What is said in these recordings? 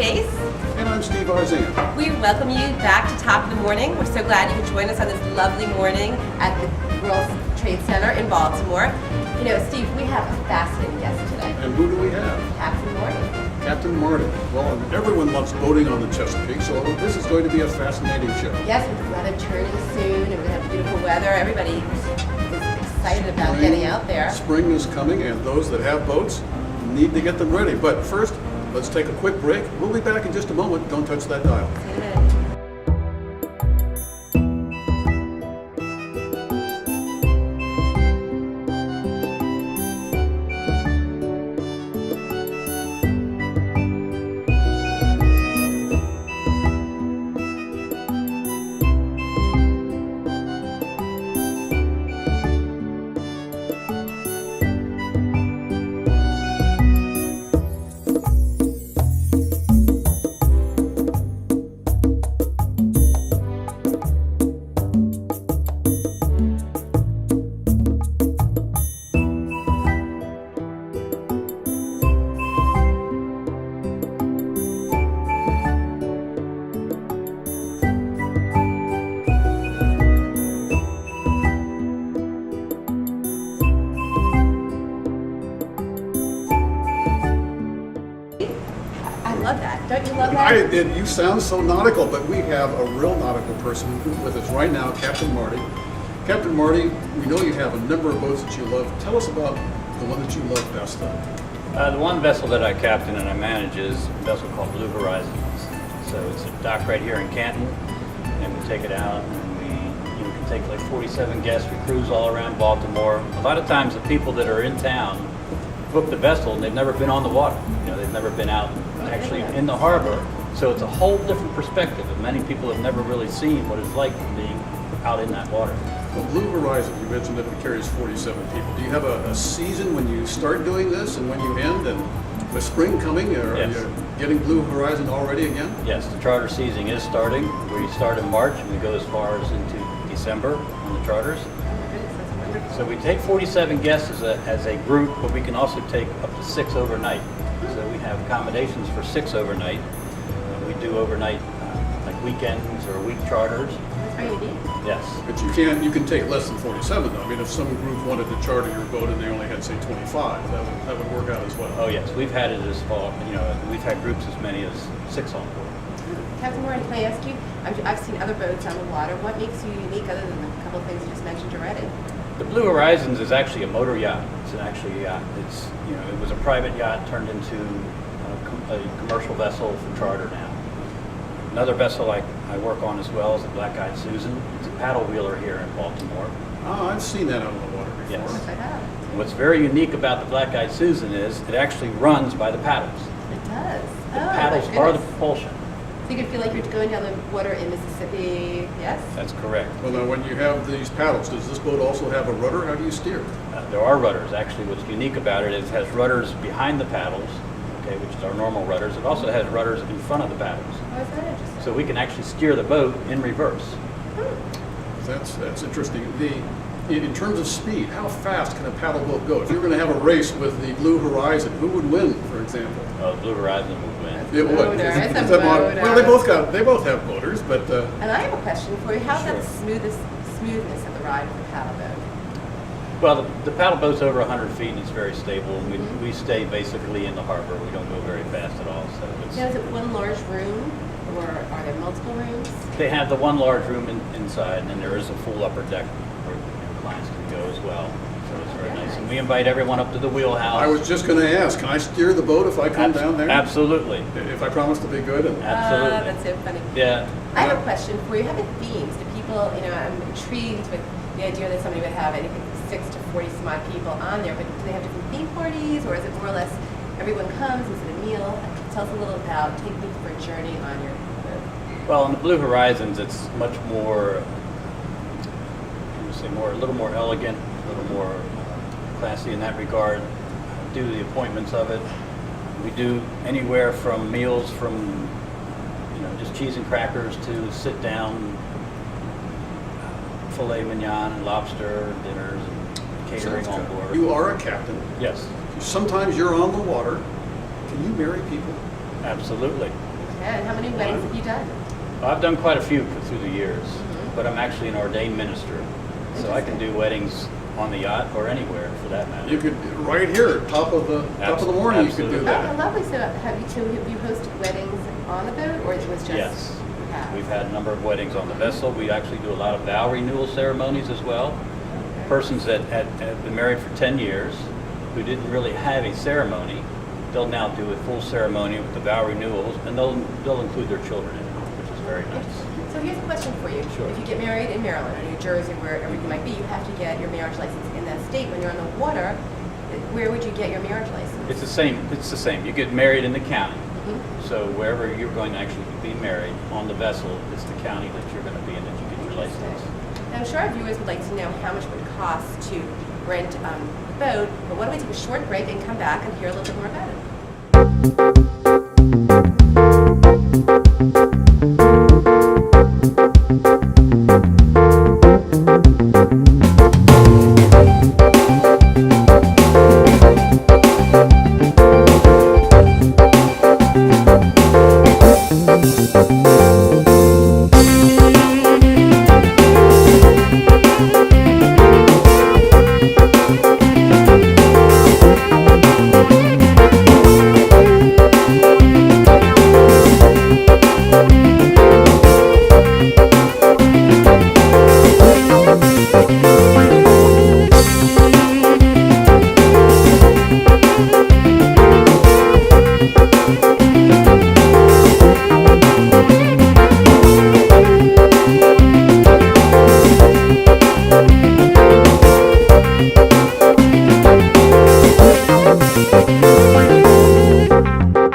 Chase. And I'm Steve Arzan. We welcome you back to Top of the Morning. We're so glad you could join us on this lovely morning at the World Trade Center in Baltimore. You know, Steve, we have a fascinating guest today. And who do we have? Captain Marty. Captain Marty. Well, everyone loves boating on the Chesapeake, so this is going to be a fascinating show. Yes, with the weather turning soon, and we're going to have beautiful weather. Everybody is excited about getting out there. Spring is coming, and those that have boats need to get them ready. But first, let's take a quick break. We'll be back in just a moment. Don't touch that dial. See you in a minute. Love that. Don't you love that? You sound so nautical, but we have a real nautical person with us right now, Captain Marty. Captain Marty, we know you have a number of boats that you love. Tell us about the one that you love best. The one vessel that I captain and I manage is a vessel called Blue Horizons. So it's a dock right here in Canton, and we take it out, and we can take like 47 guests. We cruise all around Baltimore. A lot of times the people that are in town book the vessel and they've never been on the water. They've never been out actually in the harbor. So it's a whole different perspective, and many people have never really seen what it's like being out in that water. Well, Blue Horizon, you mentioned that it carries 47 people. Do you have a season when you start doing this and when you end? And with spring coming, are you getting Blue Horizon already again? Yes, the charter season is starting. We start in March and we go as far as into December on the charters. So we take 47 guests as a group, but we can also take up to 6 overnight. So we have accommodations for 6 overnight. We do overnight like weekends or week charters. That's very unique. Yes. But you can take less than 47 though. I mean, if some group wanted to charter your boat and they only had, say, 25, that would work out as well. Oh yes, we've had it as far, we've had groups as many as 6 on board. Captain Marty, can I ask you, I've seen other boats on the water. What makes you unique other than the couple of things you just mentioned already? The Blue Horizons is actually a motor yacht. It's an actual yacht. It's it was a private yacht turned into a commercial vessel for charter now. Another vessel I work on as well is the Black-Eyed Susan. It's a paddle wheeler here in Baltimore. Oh, I've seen that out on the water before. Yes. I have. What's very unique about the Black-Eyed Susan is it actually runs by the paddles. It does. The paddles are the propulsion. So you can feel like you're going down the water in Mississippi, yes? That's correct. Well, now, when you have these paddles, does this boat also have a rudder? How do you steer? There are rudders. Actually, what's unique about it is it has rudders behind the paddles, which is our normal rudders. It also has rudders in front of the paddles. Oh, is that interesting? So we can actually steer the boat in reverse. That's interesting. In terms of speed, how fast can a paddle boat go? If you were going to have a race with the Blue Horizon, who would win, for example? The Blue Horizon would win. It would. Motor. It's a motor. Well, they both have motors, but And I have a question for you. How's Sure. that smoothness of the ride with the paddle boat? Well, the paddle boat's over 100 feet and it's very stable. And we stay basically in the harbor. We don't go very fast at all. So Now, is it one large room, or are there multiple rooms? they have the one large room inside, and then there is a full upper deck where clients can go as well. So it's very nice. And we invite everyone up to the wheelhouse. I was just going to ask, can I steer the boat if I come down there? Absolutely. If I promise to be good? Absolutely. That's so funny. Yeah. I have a question for you. How about themes? Do people, I'm intrigued with the idea that somebody would have anything from 6 to 40 some odd people on there, but do they have different theme parties, or is it more or less everyone comes, is it a meal? Tell us a little about taking people for a journey on your boat. Well, on the Blue Horizons, it's much more, a little more elegant, a little more classy in that regard. Due to the appointments of it, we do anywhere from meals from just cheese and crackers to sit down filet mignon and lobster dinners and catering on board. You are a captain. Yes. Sometimes you're on the water. Can you marry people? Absolutely. And how many weddings have you done? I've done quite a few through the years, but I'm actually an ordained minister, so I can do weddings on the yacht or anywhere for that matter. You could, right here, top of the morning, you could do Absolutely. Oh, that. how lovely. So have you hosted weddings on the boat, or it was just? Yes. You have? We've had a number of weddings on the vessel. We actually do a lot of vow renewal ceremonies as well. Okay. Persons that have been married for 10 years who didn't really have a ceremony, they'll now do a full ceremony with the vow renewals, and they'll include their children in it, which is very nice. So here's a question for you. Sure. If you get married in Maryland or New Jersey, wherever you might be, you have to get your marriage license in that state. When you're on the water, where would you get your marriage license? It's the same. It's the same. You get married in the county. Mhm. So wherever you're going to actually be married on the vessel, it's the county that you're going to be in that you get your license. Now, I'm sure our viewers would like to know how much it would cost to rent a boat, but why don't we take a short break and come back and hear a little bit more about it?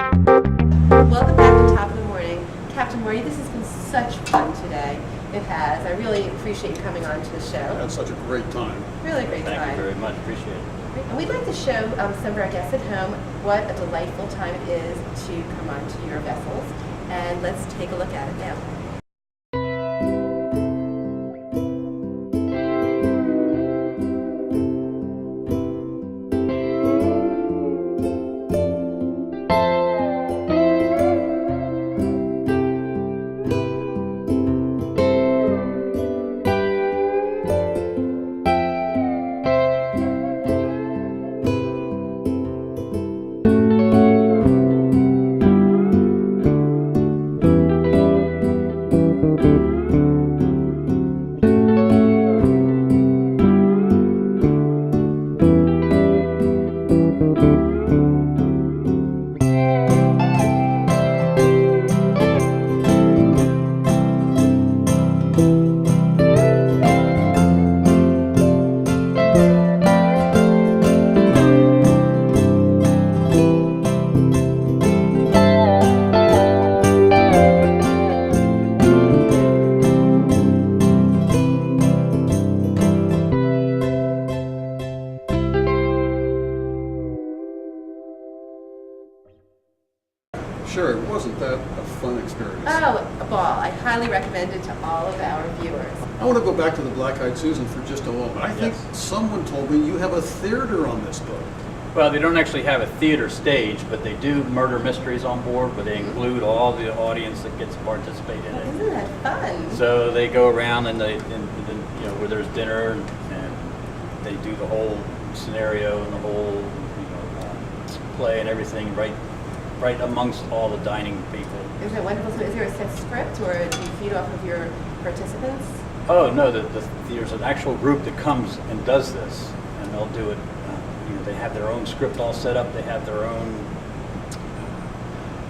Welcome back to Top of the Morning. Captain Marty, this has been such fun today. It has. I really appreciate you coming on to the show. Had such a great time. Really great Thank time. you very much. Appreciate it. And we'd like to show some of our guests at home what a delightful time it is to come onto your vessels. And let's take a look at it now. Sure, wasn't that a fun experience? Oh, a ball. I highly recommend it to all of our viewers. I want to go back to the Black Eyed Susan for just a moment. I think Yes. someone told me you have a theater on this boat. Well, they don't actually have a theater stage, but they do murder mysteries on board, where they include all the audience that gets to participate in it. Isn't that fun? So they go around and where there's dinner and they do the whole scenario and the whole play and everything right amongst all the dining people. Isn't it wonderful? So is there a set script, or do you feed off of your participants? Oh no, there's an actual group that comes and does this, and they'll do it. They have their own script all set up. They have their own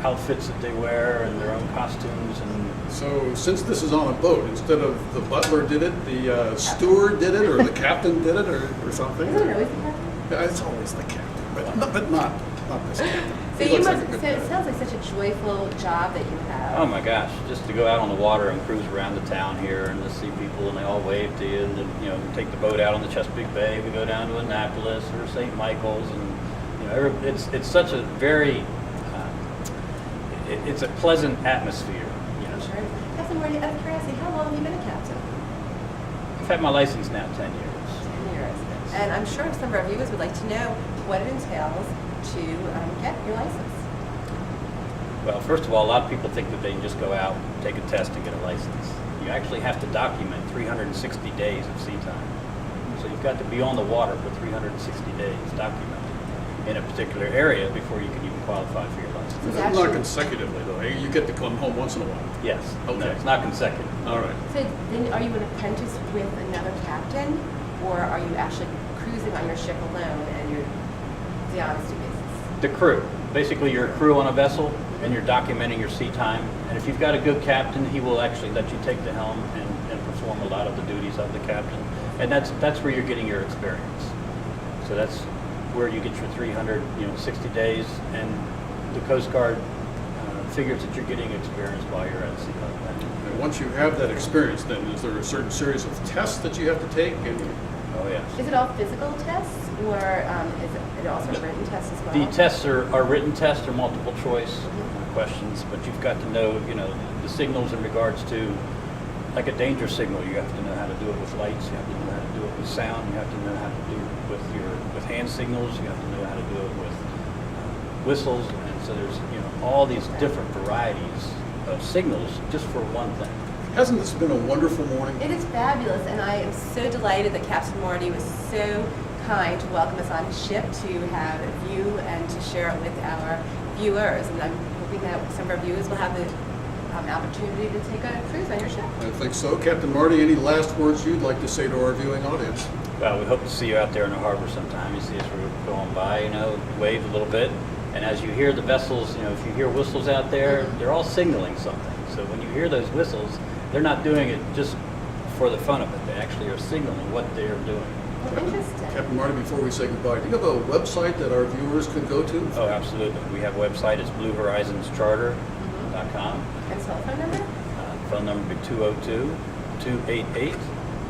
outfits that they wear and their own costumes. And So since this is on a boat, instead of the butler did it, the steward did it, or the captain did it, or something? Isn't it always the captain? Yeah, it's always the captain, but not this captain. So He you looks must. like a good So it guy. sounds like such a joyful job that you have. oh my gosh, just to go out on the water and cruise around the town here and to see people and they all wave to you, and then, we take the boat out on the Chesapeake Bay. We go down to Annapolis or St. Michael's, and it's such a very it's a pleasant atmosphere. Sure. Captain Marty, out of curiosity, how long have you been a captain? I've had my license now 10 years. 10 years. And I'm sure some of our viewers would like to know what it entails to get your license. Well, first of all, a lot of people think that they can just go out, take a test, and get a license. You actually have to document 360 days of sea time. So you've got to be on the water for 360 days documented in a particular area before you can even qualify for your license. It's Not actually- consecutively though, you get to come home once in a while. Yes. No, Okay. it's not consecutive. All right. So then are you an apprentice with another captain, or are you actually cruising on your ship alone and you're the honesty basis? The crew. Basically, you're a crew on a vessel, and you're documenting your sea time. And if you've got a good captain, he will actually let you take the helm and perform a lot of the duties of the captain. And that's where you're getting your experience. So that's where you get your 360 days, and the Coast Guard figures that you're getting experience while you're at sea level. And once you have that experience, then is there a certain series of tests that you have to take? And Oh, yes. Is it all physical tests, or is it also written tests as well? The tests are written tests or multiple choice questions, but you've got to know, the signals in regards to, like a danger signal, you have to know how to do it with lights, you have to know how to do it with sound, you have to know how to do it with hand signals, you have to know how to do it with whistles, and so there's, all these different varieties of signals just for one thing. hasn't this been a wonderful morning? It is fabulous, and I am so delighted that Captain Marty was so kind to welcome us on his ship to have a view and to share it with our viewers. And I'm hoping that some of our viewers will have the opportunity to take a cruise on your ship. I think so. Captain Marty, any last words you'd like to say to our viewing audience? Well, we hope to see you out there in the harbor sometime. You see us going by, wave a little bit. And as you hear the vessels, if you hear whistles out there, they're all signaling something. So when you hear those whistles, they're not doing it just for the fun of it. They actually are signaling what they're doing. Well, interesting. Captain Marty, before we say goodbye, do you have a website that our viewers could go to? Oh, absolutely. We have a website. It's bluehorizonscharter.com. And telephone number? Phone number would be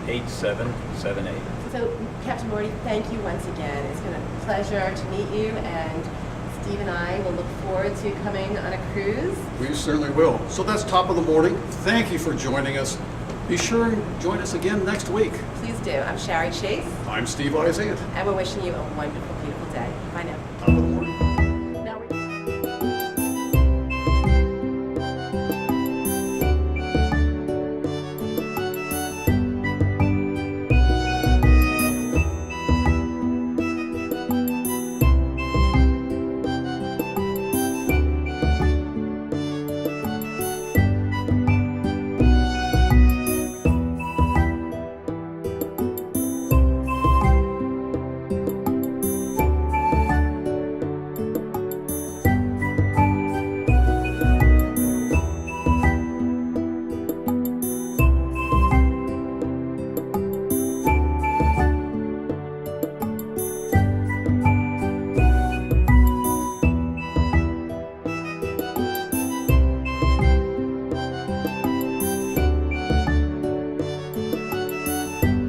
202-288-8778. So, Captain Marty, thank you once again. It's been a pleasure to meet you, and Steve and I will look forward to coming on a cruise. We certainly will. So that's top of the morning. Thank you for joining us. Be sure and join us again next week. Please do. I'm Shari Chase, I'm Steve Isant. and we're wishing you a wonderful, beautiful day. Bye now. Top of the morning. Now we're-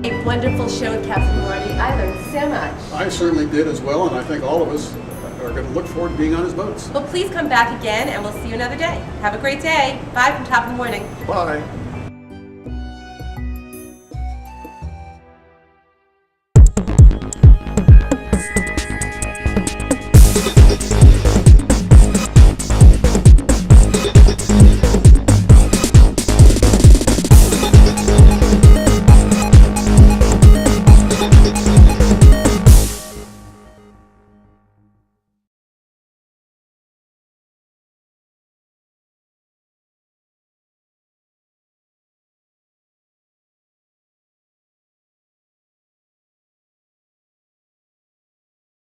A wonderful show with Captain Marty. I learned so much. I certainly did as well, and I think all of us are going to look forward to being on his boats. Well, please come back again, and we'll see you another day. Have a great day. Bye from Top of the Morning. Bye.